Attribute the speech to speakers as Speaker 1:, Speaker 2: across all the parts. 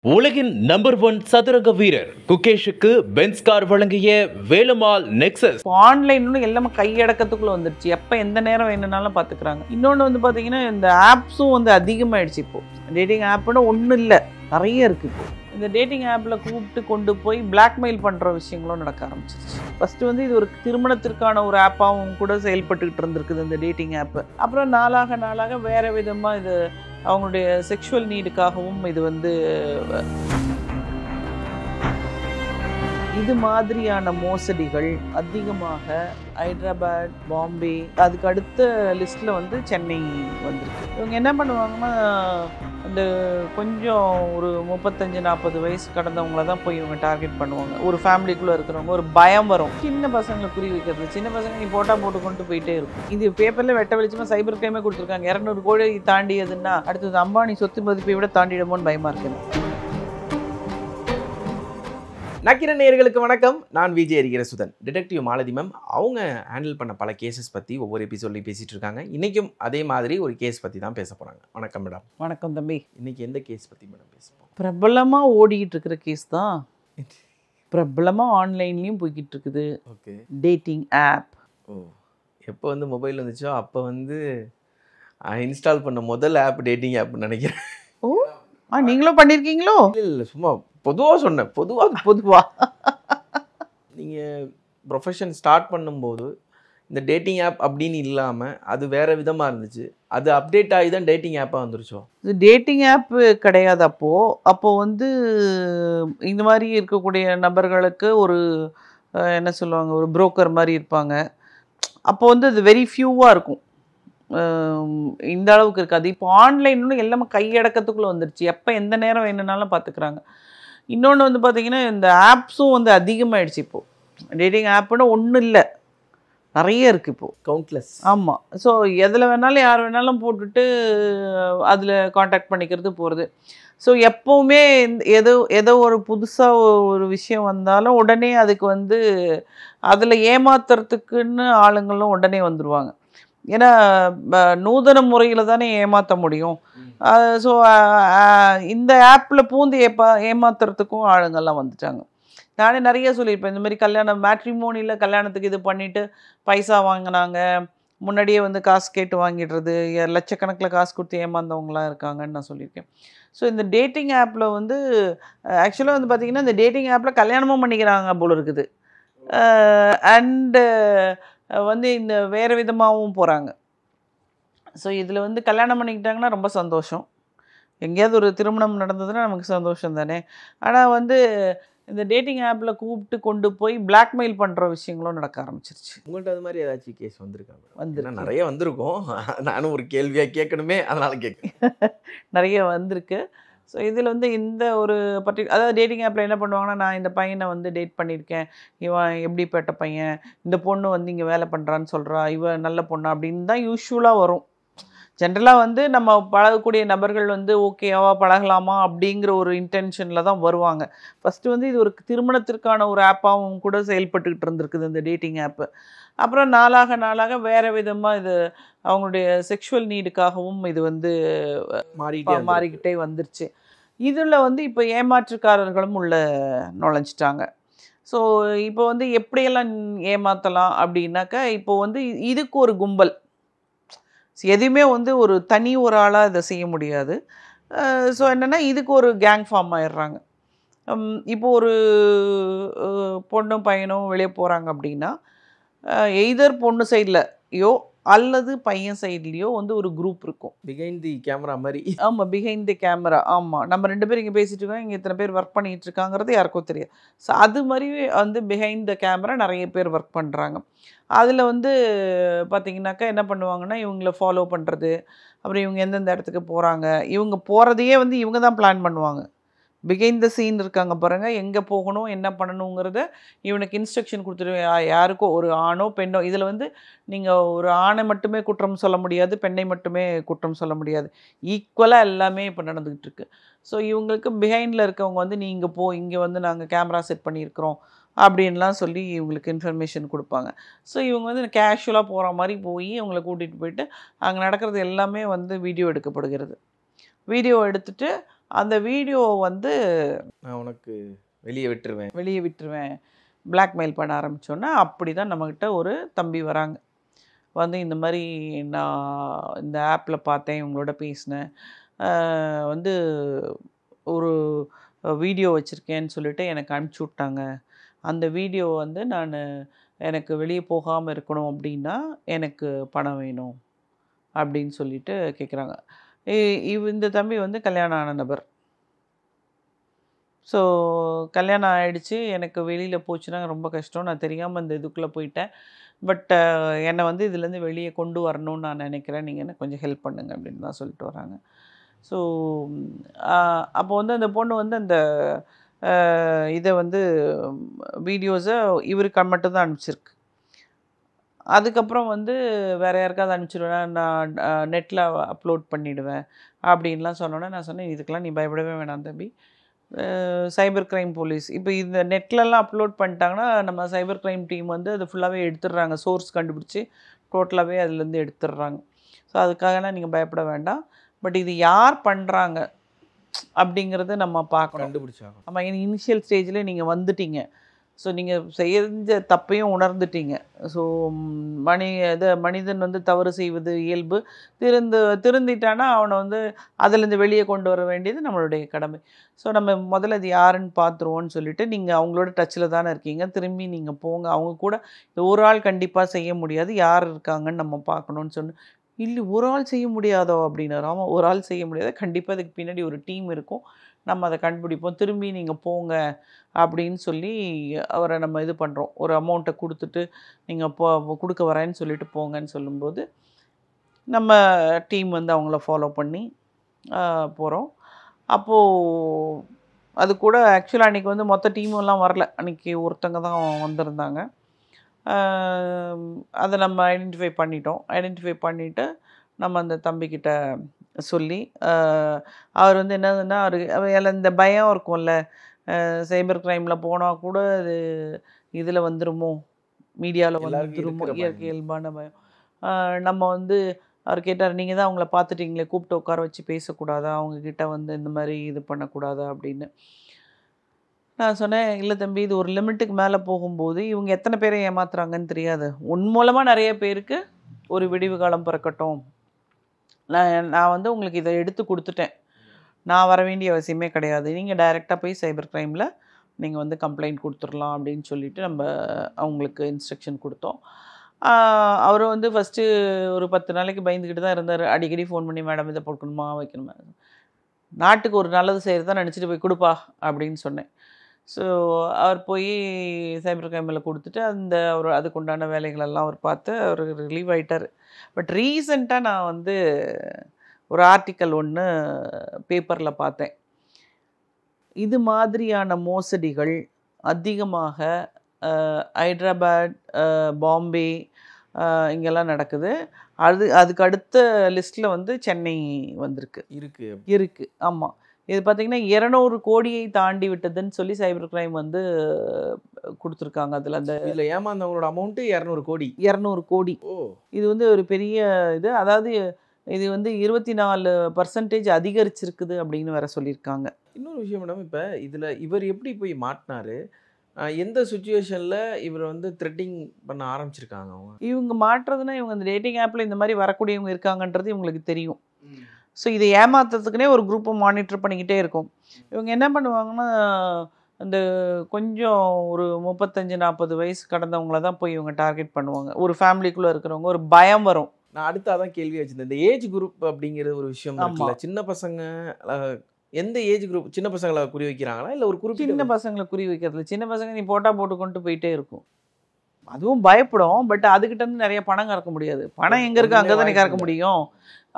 Speaker 1: உலகின் நம்பர் 1 சதுரங்க வீரர் குகேஷுக்கு பென்ஸ் கார் வழங்கிய வேலுமால் நெக்ஸஸ்.
Speaker 2: ஆன்லைன் எல்லாமே கையடக்கத்துக்குள்ள வந்துருச்சு. எப்போ எந்த நேரம் வேணும்னாலும் பார்த்துக்கிறாங்க. இன்னொன்று வந்து பார்த்தீங்கன்னா இந்த ஆப்ஸும் வந்து அதிகமாகிடுச்சு. இப்போது டேட்டிங் ஆப்னு ஒன்றும் இல்லை, நிறைய இருக்குது. இப்போது இந்த டேட்டிங் ஆப்பில் கூப்பிட்டு கொண்டு போய் பிளாக்மெயில் பண்ணுற விஷயங்களும் நடக்க ஆரம்பிச்சிருச்சு. ஃபஸ்ட்டு வந்து இது ஒரு திருமணத்திற்கான ஒரு ஆப்பாகவும் கூட செயல்பட்டுக்கிட்டு இருந்திருக்குது இந்த டேட்டிங் ஆப்பு. அப்புறம் நாளாக வேறு விதமாக இது அவங்களுடைய செக்ஷுவல் நீடுக்காகவும் இது வந்து இது மாதிரியான மோசடிகள் அதிகமாக ஹைதராபாத், பாம்பே, அதுக்கு அடுத்த லிஸ்ட்டில் வந்து சென்னை வந்திருக்கு. இவங்க என்ன பண்ணுவாங்கன்னா, அந்த கொஞ்சம் ஒரு 35-40 வயசு கடந்தவங்கள தான் போய் இவங்க டார்கெட் பண்ணுவாங்க. ஒரு ஃபேமிலிக்குள்ளே இருக்கிறவங்க ஒரு பயம் வரும். சின்ன பசங்களை குறி வைக்கிறது, சின்ன பசங்க நீ போட்டு கொண்டு போயிட்டே இருக்கும். இது பேப்பரில் வெட்ட வெளிச்சமாக சைபர் கிரைமே கொடுத்துருக்காங்க. 200 கோடி தாண்டியதுன்னா அடுத்தது அம்பானி சொத்து மதிப்பை விட தாண்டிடுமோன்னு பயமாக இருக்குது.
Speaker 3: நக்கிர நேயர்களுக்கு வணக்கம். நான் விஜய் அறிகிற சுதன். டிடெக்டிவ் மாலதி மேம் அவங்க ஹேண்டில் பண்ண பல கேசஸ் பற்றி ஒவ்வொரு எபிசோட்லையும் பேசிகிட்டு இருக்காங்க. இன்றைக்கும் அதே மாதிரி ஒரு கேஸ் பற்றி தான் பேச போகிறாங்க. வணக்கம் மேடம்.
Speaker 2: வணக்கம் தம்பி.
Speaker 3: இன்றைக்கி எந்த கேஸ் பற்றி மேடம் பேசுவோம்?
Speaker 2: பிரபலமாக ஓடிக்கிட்டு இருக்கிற கேஸ் தான். பிரபலமாக ஆன்லைன்லேயும் போய்கிட்டு இருக்குது.
Speaker 3: ஓகே. Dating
Speaker 2: app.
Speaker 3: ஓ, எப்போ வந்து மொபைல் வந்துச்சோ அப்போ வந்து இன்ஸ்டால் பண்ண முதல் ஆப் டேட்டிங் ஆப்னு நினைக்கிறேன்.
Speaker 2: ஓ, நீங்களும் பண்ணியிருக்கீங்களோ?
Speaker 3: இல்லை, சும்மா பொதுவாக சொன்னேன். பொதுவாக நீங்கள் ப்ரொஃபஷன் ஸ்டார்ட் பண்ணும்போது இந்த டேட்டிங் ஆப் அப்படின்னு இல்லாமல் அது வேறு விதமாக இருந்துச்சு. அது அப்டேட் ஆகி தான் டேட்டிங் ஆப்பாக வந்துருச்சோ?
Speaker 2: இது டேட்டிங் ஆப் கிடையாது. அப்போது வந்து இந்த மாதிரி இருக்கக்கூடிய நபர்களுக்கு ஒரு என்ன சொல்லுவாங்க, ஒரு புரோக்கர் மாதிரி இருப்பாங்க. அப்போ வந்து அது வெரி ஃபியூவாக இருக்கும், இந்த அளவுக்கு இருக்காது. இப்போ ஆன்லைன் எல்லாமே கையடக்கத்துக்குள்ளே வந்துருச்சு. எப்போ எந்த நேரம் வேணும்னாலும் பார்த்துக்கிறாங்க. இன்னொன்று வந்து பார்த்திங்கன்னா இந்த ஆப்ஸும் வந்து அதிகமாகிடுச்சு. இப்போது டேட்டிங் ஆப்புன்னு ஒன்றும் இல்லை, நிறைய இருக்குது இப்போது,
Speaker 3: கவுண்ட்லெஸ்.
Speaker 2: ஆமாம். ஸோ எதில் வேணாலும் யார் வேணாலும் போட்டுட்டு அதில் காண்டாக்ட் பண்ணிக்கிறது போகிறது. ஸோ எப்போவுமே ஏதோ ஒரு புதுசாக ஒரு விஷயம் வந்தாலும் உடனே அதுக்கு வந்து அதில் ஏமாத்துறதுக்குன்னு ஆளுங்களும் உடனே வந்துடுவாங்க. ஏன்னா நூதன முறையில் தானே ஏமாற்ற முடியும். ஸோ இந்த ஆப்பில் பூந்து ஏமாத்துறதுக்கும் ஆளுங்கள்லாம் வந்துட்டாங்க. நானே நிறைய சொல்லியிருப்பேன். இந்த மாதிரி மேட்ரிமோனியில் கல்யாணத்துக்கு இது பண்ணிவிட்டு பைசா வாங்கினாங்க, முன்னாடியே வந்து காசு கேட்டு வாங்கிடுறது, லட்சக்கணக்கில் காசு கொடுத்து ஏமாந்தவங்களாம் இருக்காங்கன்னு நான் சொல்லியிருக்கேன். ஸோ இந்த டேட்டிங் ஆப்பில் வந்து ஆக்சுவலாக வந்து பார்த்திங்கன்னா இந்த டேட்டிங் ஆப்பில் கல்யாணமும் பண்ணிக்கிறாங்க போல் இருக்குது. அண்டு வந்து இந்த வேறு விதமாகவும் போகிறாங்க. ஸோ இதில் வந்து கல்யாணம் பண்ணிக்கிட்டாங்கன்னா ரொம்ப சந்தோஷம். எங்கேயாவது ஒரு திருமணம் நடந்ததுன்னா நமக்கு சந்தோஷம் தானே. ஆனால் வந்து இந்த டேட்டிங் ஆப்பில் கூப்பிட்டு கொண்டு போய் பிளாக்மெயில் பண்ணுற விஷயங்களும் நடக்க ஆரம்பிச்சிருச்சு.
Speaker 3: உங்கள்கிட்ட அது மாதிரி ஏதாச்சும் கேஸ் வந்திருக்காங்க? வந்து நிறைய வந்திருக்கும். நானும் ஒரு கேள்வியாக கேட்கணுமே, அதனால் கேட்குறேன்.
Speaker 2: நிறைய வந்திருக்கு. ஸோ இதில் வந்து இந்த ஒரு அதாவது டேட்டிங் ஆப்பில் என்ன பண்ணுவாங்கன்னா, நான் இந்த பையனை வந்து டேட் பண்ணியிருக்கேன், இவன் எப்படிப்பட்ட பையன், இந்த பொண்ணு வந்து இங்கே வேலை பண்ணுறான்னு சொல்கிறா, இவன் நல்ல பொண்ணா அப்படின்னு தான் யூஸ்வலாக வரும். ஜென்ரலாக வந்து நம்ம பழகக்கூடிய நபர்கள் வந்து ஓகேவா பழகலாமா அப்படிங்கிற ஒரு இன்டென்ஷனில் தான் வருவாங்க. ஃபஸ்ட்டு வந்து இது ஒரு திருமணத்திற்கான ஒரு ஆப்பாகவும் கூட செயல்பட்டுக்கிட்டு இருந்திருக்குது இந்த டேட்டிங் ஆப்பு. அப்புறம் நாளாக வேறு விதமாக இது அவங்களுடைய செக்ஷுவல் நீடுக்காகவும் இது வந்து மாறிக்கிட்டே வந்துருச்சு. இதில் வந்து இப்போ ஏமாற்றுக்காரர்களும் உள்ள நுழைஞ்சிட்டாங்க. ஸோ இப்போ வந்து எப்படியெல்லாம் ஏமாற்றலாம் அப்படின்னாக்கா, இப்போ வந்து இதுக்கு ஒரு கும்பல், எதுவுமே வந்து ஒரு தனி ஒரு ஆளாக இதை செய்ய முடியாது. ஸோ என்னென்னா இதுக்கு ஒரு கேங் ஃபார்ம் ஆயிடுறாங்க. இப்போது ஒரு பொண்ணும் பையனும் வெளியே போகிறாங்க அப்படின்னா, எய்தர் பொண்ணு சைட்லையோ அல்லது பையன் சைட்லேயோ வந்து ஒரு குரூப் இருக்கும்.
Speaker 3: பிஹைண்ட் தி கேமரா மாதிரி.
Speaker 2: ஆமாம், பிஹைண்ட் தி கேமரா. ஆமாம், நம்ம 2 பேர் இங்கே பேசிகிட்டு இருக்கோம், இங்கே இத்தனை பேர் ஒர்க் பண்ணிகிட்டு இருக்காங்கிறது யாருக்கும் தெரியாது. ஸோ அது மாதிரி வந்து பிஹைண்ட் த கேமரா நிறைய பேர் ஒர்க் பண்ணுறாங்க. அதில் வந்து பார்த்திங்கனாக்கா என்ன பண்ணுவாங்கன்னா, இவங்கள ஃபாலோ பண்ணுறது, அப்புறம் இவங்க எந்தெந்த இடத்துக்கு போகிறாங்க, இவங்க போகிறதையே வந்து இவங்க தான் பிளான் பண்ணுவாங்க. பிஹைண்ட் த சீன் இருக்காங்க பாருங்கள், எங்கே போகணும் என்ன பண்ணணுங்கிறத இவனுக்கு இன்ஸ்ட்ரக்ஷன் கொடுத்துருவேன். யாருக்கோ ஒரு ஆணோ பெண்ணோ, இதில் வந்து நீங்கள் ஒரு ஆணை மட்டுமே குற்றம் சொல்ல முடியாது, பெண்ணை மட்டுமே குற்றம் சொல்ல முடியாது. ஈக்குவலாக எல்லாமே இப்போ நடந்துக்கிட்டு இருக்கு. ஸோ இவங்களுக்கு பிஹைண்டில் இருக்கவங்க வந்து நீங்கள் இங்கே வந்து நாங்கள் கேமரா செட் பண்ணியிருக்கிறோம் அப்படின்லாம் சொல்லி இவங்களுக்கு இன்ஃபர்மேஷன் கொடுப்பாங்க. ஸோ இவங்க வந்து கேஷுவலாக போகிற மாதிரி போய் இவங்களை கூட்டிகிட்டு போயிட்டு அங்கே நடக்கிறது எல்லாமே வந்து வீடியோ எடுக்கப்படுகிறது. வீடியோ எடுத்துகிட்டு அந்த வீடியோ வந்து
Speaker 3: நான் உனக்கு வெளியே விட்டுருவேன்
Speaker 2: பிளாக்மெயில் பண்ண ஆரம்பித்தோன்னே அப்படி தான் நம்மக்கிட்ட ஒரு தம்பி வராங்க. வந்து இந்த மாதிரி நான் இந்த ஆப்பில் பார்த்தேன், இவங்களோட பேசினேன், வந்து ஒரு வீடியோ வச்சுருக்கேன்னு சொல்லிட்டு எனக்கு அனுப்பிச்சி விட்டாங்க. அந்த வீடியோ வந்து எனக்கு வெளியே போகாமல் இருக்கணும் அப்படின்னா எனக்கு பணம் வேணும் அப்படின்னு சொல்லிட்டு கேட்குறாங்க. இந்த தம்பி வந்து கல்யாணம் ஆன நபர். ஸோ கல்யாணம் ஆகிடுச்சு, எனக்கு வெளியில் போச்சுன்னா ரொம்ப கஷ்டம், நான் தெரியாமல் இந்த இதுக்குள்ளே போயிட்டேன், பட் என்னை வந்து இதுலேருந்து வெளியே கொண்டு வரணும்னு நான் நினைக்கிறேன், நீங்கள் எனக்கு கொஞ்சம் ஹெல்ப் பண்ணுங்க அப்படின்னு தான் சொல்லிட்டு வராங்க. ஸோ அப்போ வந்து அந்த பொண்ணு வந்து அந்த இதை வந்து வீடியோஸை இவருக்கு மட்டும்தான் அனுப்பிச்சிருக்கு. அதுக்கப்புறம் வந்து வேறு யாருக்காவது அனுப்பிச்சிடுவேன், நான் நெட்டில் அப்லோட் பண்ணிவிடுவேன் அப்படின்லாம் சொன்னோன்னே நான் சொன்னேன், இதுக்கெல்லாம் நீ பயப்படவே வேணாம் தம்பி, சைபர் க்ரைம் போலீஸ் இப்போ இந்த நெட்லலாம் அப்லோட் பண்ணிட்டாங்கன்னா நம்ம சைபர் க்ரைம் டீம் வந்து அது ஃபுல்லாகவே எடுத்துடுறாங்க, சோர்ஸ் கண்டுபிடிச்சி டோட்டலாகவே அதுலேருந்து எடுத்துடுறாங்க. ஸோ அதுக்காகலாம் நீங்கள் பயப்பட வேண்டாம். பட் இது யார் பண்ணுறாங்க அப்படிங்கிறத நம்ம பார்க்கணும்,
Speaker 3: கண்டுபிடிச்சாங்க.
Speaker 2: நம்ம இனிஷியல் ஸ்டேஜில் நீங்கள் வந்துட்டீங்க, ஸோ நீங்கள் செஞ்ச தப்பையும் உணர்ந்துட்டீங்க. ஸோ மனிதன் வந்து தவறு செய்வது இயல்பு, திருந்திட்டானா அவனை வந்து அதுலேருந்து வெளியே கொண்டு வர வேண்டியது நம்மளுடைய கடமை. ஸோ நம்ம முதல்ல அது யாருன்னு பார்த்துருவோன்னு சொல்லிட்டு நீங்கள் அவங்களோட டச்சில் தானே இருக்கீங்க, திரும்பி நீங்கள் போங்க, அவங்க கூட ஒரு ஆள் கண்டிப்பாக செய்ய முடியாது, யார் இருக்காங்கன்னு நம்ம பார்க்கணுன்னு சொன்ன. இல்லை ஒரு ஆள் செய்ய முடியாதோ அப்படின்னாரு. ஆமாம், ஒரு ஆள் செய்ய முடியாது, கண்டிப்பாக அதுக்கு பின்னாடி ஒரு டீம் இருக்கும், நம்ம அதை கண்டுபிடிப்போம், திரும்பி நீங்கள் போங்க அப்படின்னு சொல்லி அவரை நம்ம இது பண்ணுறோம். ஒரு அமௌண்ட்டை கொடுத்துட்டு நீங்கள் கொடுக்க வரேன்னு சொல்லிட்டு போங்கன்னு சொல்லும்போது நம்ம டீம் வந்து அவங்கள ஃபாலோ பண்ணி போகிறோம். அப்போது அது கூட ஆக்சுவலாக அன்றைக்கி வந்து மொத்த டீமெல்லாம் வரல, அன்றைக்கி ஒருத்தங்க தான் வந்திருந்தாங்க. அதை நம்ம ஐடென்டிஃபை பண்ணிவிட்டு நம்ம அந்த தம்பிக்கிட்ட சொல்லி அவர் வந்து என்னதுன்னா அவர் இந்த பயம் இருக்கும்ல, சைபர் க்ரைமில் போனால் கூட அது இதில் வந்துருமோ, மீடியாவில் வந்துருமோ, இயல்பான பயம். நம்ம வந்து அவர் கேட்டார், நீங்கள் தான் அவங்கள பார்த்துட்டிங்களே, கூப்பிட்டு உட்கார வச்சு பேசக்கூடாதா, அவங்கக்கிட்ட வந்து இந்த மாதிரி இது பண்ணக்கூடாதா அப்படின்னு. நான் சொன்னேன், இல்லை தம்பி, இது ஒரு லிமிட்டுக்கு மேலே போகும்போது இவங்க எத்தனை பேரை ஏமாத்துறாங்கன்னு தெரியாது, உன் மூலமாக நிறைய பேருக்கு ஒரு விடிவு காலம் பிறக்கட்டும், நான் வந்து உங்களுக்கு இதை எடுத்து கொடுத்துட்டேன், நான் வர வேண்டிய அவசியமே கிடையாது, நீங்கள் டைரெக்டாக போய் சைபர் க்ரைமில் நீங்கள் வந்து கம்ப்ளைண்ட் கொடுத்துடலாம் அப்படின்னு சொல்லிட்டு நம்ம அவங்களுக்கு இன்ஸ்ட்ரக்ஷன் கொடுத்தோம். அவர் வந்து ஃபஸ்ட்டு ஒரு 10 நாளைக்கு பயந்துக்கிட்டு தான் இருந்தார், அடிக்கடி ஃபோன் பண்ணி மேடம் இதை போட்கணுமா வைக்கணுமா, நாட்டுக்கு ஒரு நல்லது செய்கிறதா நினச்சிட்டு போய் கொடுப்பா அப்படின்னு சொன்னேன். ஸோ அவர் போய் சைபர் க்ரைமில் கொடுத்துட்டு அவர் அதுக்குண்டான வேலைகளெல்லாம் அவர் பார்த்து அவர் ரிலீவ் ஆகிட்டார். பட் ரீசெண்டாக நான் வந்து ஒரு ஆர்டிக்கல் ஒன்று பேப்பரில் பார்த்தேன், இது மாதிரியான மோசடிகள் அதிகமாக ஹைதராபாத், பாம்பே இங்கெல்லாம் நடக்குது. அதுக்கு அடுத்த லிஸ்ட்டில் வந்து சென்னை வந்திருக்கு இருக்கு. ஆமாம், இது பார்த்திங்கன்னா 200 கோடியை தாண்டி விட்டதுன்னு சொல்லி சைபர் க்ரைம் வந்து கொடுத்துருக்காங்க. அதில்
Speaker 3: ஏமாந்தவங்களோட அமௌண்ட்டு 200 கோடி.
Speaker 2: இது வந்து ஒரு பெரிய இது, அதாவது இது வந்து 24% அதிகரிச்சிருக்குது அப்படின்னு வேற சொல்லியிருக்காங்க.
Speaker 3: இன்னொரு விஷயம் மேடம், இப்போ இதில் இவர் எப்படி போய் மாட்டினாரு, எந்த சுச்சுவேஷனில் இவர் வந்து த்ரெட்டிங் பண்ண ஆரம்பிச்சிருக்காங்க?
Speaker 2: இவங்க மாட்டுறதுன்னா இவங்க இந்த டேட்டிங் ஆப்பில் இந்த மாதிரி வரக்கூடியவங்க இருக்காங்கன்றது இவங்களுக்கு தெரியும். ஸோ இதை ஏமாத்துறதுக்குனே ஒரு குரூப்பை மானிட்டர் பண்ணிக்கிட்டே இருக்கும். இவங்க என்ன பண்ணுவாங்கன்னா, அந்த கொஞ்சம் ஒரு 35-40 வயசு கடந்தவங்கள தான் போய் இவங்க டார்கெட் பண்ணுவாங்க. ஒரு ஃபேமிலிக்குள்ளே இருக்கிறவங்க, ஒரு பயம் வரும்.
Speaker 3: நான் அடுத்தாதான் கேள்வி வச்சுருந்தேன், இந்த ஏஜ் குரூப் அப்படிங்கிற ஒரு விஷயம் இருக்குல்ல, சின்ன பசங்க எந்த ஏஜ் குரூப், சின்ன பசங்களை குறி வைக்கிறாங்களா இல்லை ஒரு குறிப்பிட்ட
Speaker 2: சின்ன பசங்களை குறி வைக்கிறதுல, சின்ன பசங்க நீ போட்டு கொண்டு போயிட்டே இருக்கும், அதுவும் பயப்படும். பட் அதுக்கிட்ட இருந்து நிறைய பணம் கறக்க முடியாது, பணம் எங்கே இருக்குது அங்கே தானே கறக்க முடியும்.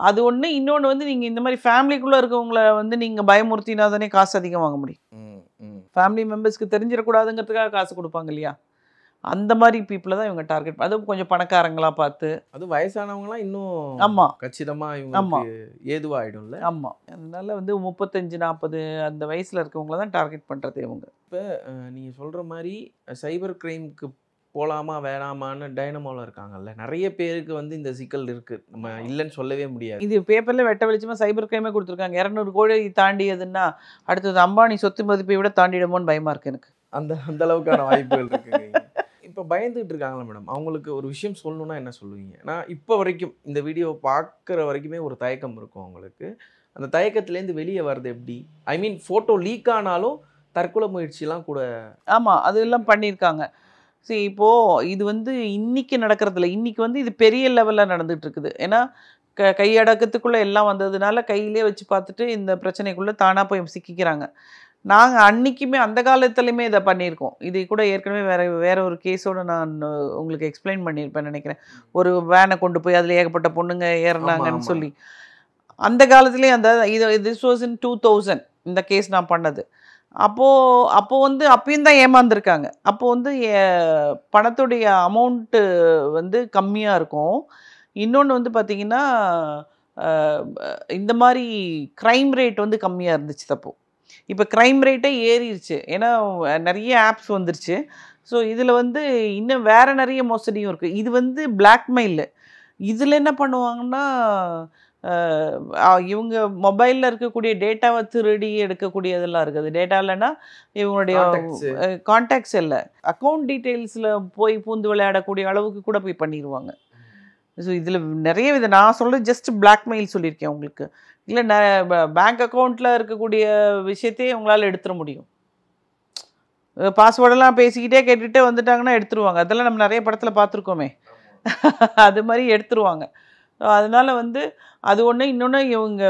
Speaker 2: அது ஒன்று. இன்னொன்று வந்து நீங்கள் இந்த மாதிரி ஃபேமிலிக்குள்ளே இருக்கவங்களை வந்து நீங்கள் பயமுறுத்தினா தானே காசு அதிகம் வாங்க முடியும். ஃபேமிலி மெம்பர்ஸ்க்கு தெரிஞ்சிடக்கூடாதுங்கிறதுக்காக காசு கொடுப்பாங்க இல்லையா, அந்த மாதிரி பீப்புளை தான் இவங்க டார்கெட், அதுவும் கொஞ்சம் பணக்காரங்களாக பார்த்து,
Speaker 3: அது வயசானவங்களாம் இன்னும்
Speaker 2: ஆமாம்
Speaker 3: கச்சிதமாக இவங்க ஏதுவாகிடும்ல.
Speaker 2: ஆமாம், அதனால வந்து 35-40 அந்த வயசில் இருக்கவங்கள தான் டார்கெட் பண்ணுறது இவங்க.
Speaker 3: இப்போ நீங்கள் சொல்கிற மாதிரி சைபர் க்ரைமுக்கு போகலாமா வேணாமான்னு டைனமோவில் இருக்காங்கல்ல, நிறைய பேருக்கு வந்து இந்த சிக்கல் இருக்குது, நம்ம இல்லைன்னு சொல்லவே முடியாது.
Speaker 2: இது பேப்பரில் வெட்ட வெளிச்சமாக சைபர் கிரைமே கொடுத்துருக்காங்க. 200 கோடி தாண்டியதுன்னா அடுத்தது அம்பானி சொத்து மதிப்பை விட தாண்டிடுமோன்னு பயமாக இருக்குது எனக்கு.
Speaker 3: அந்த அளவுக்கான வாய்ப்புகள் இருக்குங்க. இப்போ பயந்துகிட்டு இருக்காங்களா மேடம், அவங்களுக்கு ஒரு விஷயம் சொல்லணுன்னா என்ன சொல்லுவீங்க? நான் இப்போ வரைக்கும் இந்த வீடியோவை பார்க்குற வரைக்குமே ஒரு தயக்கம் இருக்கும் அவங்களுக்கு. அந்த தயக்கத்துலேருந்து வெளியே வர்றது எப்படி? ஐ மீன் ஃபோட்டோ லீக் ஆனாலும் தற்கொலை முயற்சிலாம் கூட.
Speaker 2: ஆமாம், அதெல்லாம் பண்ணியிருக்காங்க. சரி, இப்போது இது வந்து இன்றைக்கி நடக்கிறதில்ல, இன்றைக்கி வந்து இது பெரிய லெவலில் நடந்துகிட்டு இருக்குது. ஏன்னா கையடக்கத்துக்குள்ளே எல்லாம் வந்ததுனால கையிலே வச்சு பார்த்துட்டு இந்த பிரச்சனைக்குள்ளே தானாக போய் சிக்கிக்கிறாங்க. நாங்கள் அன்றைக்குமே அந்த காலத்துலையுமே இதை பண்ணியிருக்கோம். இது கூட ஏற்கனவே வேற ஒரு கேஸோடு நான் உங்களுக்கு எக்ஸ்பிளைன் பண்ணியிருப்பேன் நினைக்கிறேன். ஒரு வேனை கொண்டு போய் அதில் ஏகப்பட்ட பொண்ணுங்க ஏறினாங்கன்னு சொல்லி. அந்த காலத்துலேயே திஸ் வாஸ் இன் 2000 இந்த கேஸ் நான் பண்ணது. அப்போது வந்து அப்பயும் தான் ஏமாந்துருக்காங்க. அப்போது வந்து பணத்துடைய அமௌண்ட்டு வந்து கம்மியாக இருக்கும். இன்னொன்று வந்து பார்த்திங்கன்னா இந்த மாதிரி க்ரைம் ரேட் வந்து கம்மியாக இருந்துச்சு தப்போ. இப்போ க்ரைம் ரேட்டே ஏறிடுச்சு, ஏன்னா நிறைய ஆப்ஸ் வந்துருச்சு. ஸோ இதில் வந்து இன்னும் வேறு நிறைய மோசடியும் இருக்குது. இது வந்து பிளாக்மெயிலு. இதில் என்ன பண்ணுவாங்கன்னா இவங்க மொபைலில் இருக்கக்கூடிய டேட்டாவை திருடி எடுக்கக்கூடியதெல்லாம் இருக்குது. டேட்டா இல்லைன்னா இவங்களுடைய கான்டாக்ட்ஸ் இல்லை, அக்கௌண்ட் டீட்டெயில்ஸில் போய் பூந்து விளையாடக்கூடிய அளவுக்கு கூட போய் பண்ணிடுவாங்க. ஸோ இதில் நிறைய நான் சொல்கிறது ஜஸ்ட் பிளாக்மெயில் சொல்லியிருக்கேன் உங்களுக்கு. இல்லை பேங்க் அக்கௌண்ட்டில் இருக்கக்கூடிய விஷயத்தையே உங்களால் எடுத்துட முடியும். பாஸ்வேர்டெல்லாம் பேசிக்கிட்டே கேட்டுகிட்டே வந்துட்டாங்கன்னா எடுத்துருவாங்க. அதெல்லாம் நம்ம நிறைய படத்தில் பார்த்துருக்கோமே. அது மாதிரி எடுத்துருவாங்க. அதனால் வந்து அது ஒன்று. இன்னொன்று, இவங்க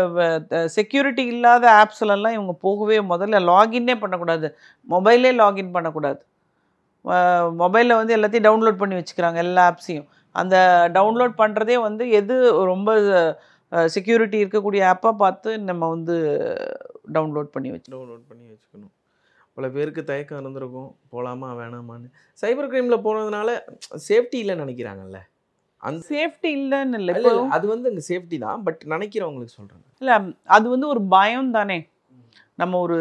Speaker 2: செக்யூரிட்டி இல்லாத ஆப்ஸ்லலாம் இவங்க போகவே முதல்ல லாகின்னே பண்ணக்கூடாது, மொபைலே லாகின் பண்ணக்கூடாது. மொபைலில் வந்து எல்லாத்தையும் டவுன்லோட் பண்ணி வச்சுக்கிறாங்க, எல்லா ஆப்ஸையும். அந்த டவுன்லோட் பண்ணுறதே வந்து எது ரொம்ப செக்யூரிட்டி இருக்கக்கூடிய ஆப்பாக பார்த்து நம்ம வந்து டவுன்லோட் பண்ணி
Speaker 3: வச்சுக்கணும். பல பேருக்கு தயக்கம் இருந்திருக்கும், போகலாமா வேணாமான்னு. சைபர் கிரைமில் போனதுனால சேஃப்டி இல்லைன்னு நினைக்கிறாங்கல்ல. அந்த
Speaker 2: சேஃப்டி இல்லைன்னு இல்லை,
Speaker 3: அது வந்து அங்கே சேஃப்டி தான், பட் நினைக்கிறவங்களுக்கு சொல்கிறாங்க.
Speaker 2: இல்லை, அது வந்து ஒரு பயம் தானே. நம்ம ஒரு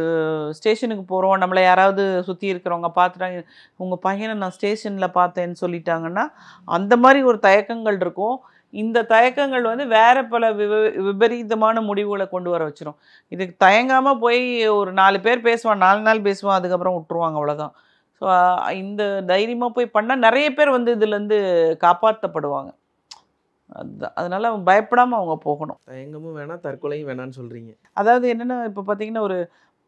Speaker 2: ஸ்டேஷனுக்கு போகிறோம், நம்மளை யாராவது சுற்றி இருக்கிறவங்க பார்த்துட்டாங்க, உங்கள் பையனை நான் ஸ்டேஷனில் பார்த்தேன்னு சொல்லிட்டாங்கன்னா அந்த மாதிரி ஒரு தயக்கங்கள் இருக்கும். இந்த தயக்கங்கள் வந்து வேறு பல விபரீதமான முடிவுகளை கொண்டு வர வச்சிடும். இதுக்கு தயங்காமல் போய் ஒரு 4 பேர் பேசுவான், 4 நாள் பேசுவான், அதுக்கப்புறம் விட்டுருவாங்க, அவ்வளோதான். ஸோ இந்த தைரியமாக போய் பண்ணால் நிறைய பேர் வந்து இதுலேருந்து காப்பாற்றப்படுவாங்க. அதுதான், அதனால் அவங்க பயப்படாமல் அவங்க போகணும்.
Speaker 3: தயங்கமும் வேணாம், தற்கொலையும் வேணான்னு சொல்கிறீங்க.
Speaker 2: அதாவது என்னென்னா, இப்போ பார்த்தீங்கன்னா ஒரு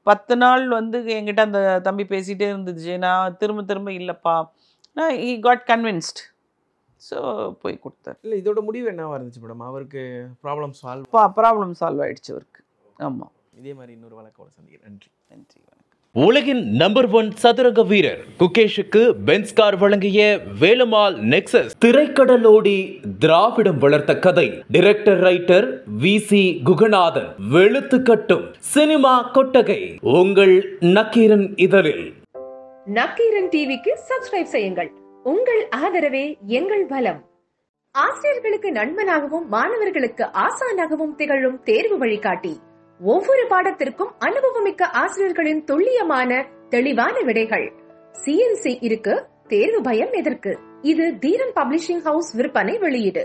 Speaker 2: 10 நாள் வந்து என்கிட்ட அந்த தம்பி பேசிகிட்டே இருந்துச்சு. நான் திரும்ப இல்லைப்பா, நான் he got convinced. ஸோ போய் கொடுத்தார்.
Speaker 3: இல்லை, இதோட முடிவு என்னவா இருந்துச்சு மேடம்? அவருக்கு ப்ராப்ளம் சால்வ்
Speaker 2: ஆகிடுச்சு அவருக்கு. ஆமாம்.
Speaker 3: இதே மாதிரி இன்னொரு வழக்கோட சந்திக்கிறேன். நன்றி.
Speaker 2: வணக்கம்.
Speaker 1: உலகின் நம்பர் 1 சதுரங்க வீரர் குகேஷுக்கு பென்ஸ் கார் வழங்கிய வேலுமால் நெக்ஸஸ். திரைக்கடலோடி திராவிடம் வளர்த்த கதை. Director writer VC Guganathan. வெளுத்து கட்டும் சினிமா கொட்டகை உங்கள் நக்கீரன் இதழில்.
Speaker 4: நக்கீரன் டிவிக்கு சப்ஸ்கிரைப் செய்யுங்கள். உங்கள் ஆதரவே எங்கள் பலம். ஆசிரியர்களுக்கு நண்பனாகவும் மாணவர்களுக்கு ஆசானாகவும் திகழும் தேர்வு வழிகாட்டி. ஒவ்வொரு பாடத்திற்கும் அனுபவமிக்க ஆசிரியர்களின் துல்லியமான தெளிவான விடைகள். CNC இருக்கு, தேர்வு பயம் எதற்கு? இது தீரன் பப்ளிஷிங் ஹவுஸ் விற்பனை வெளியீடு.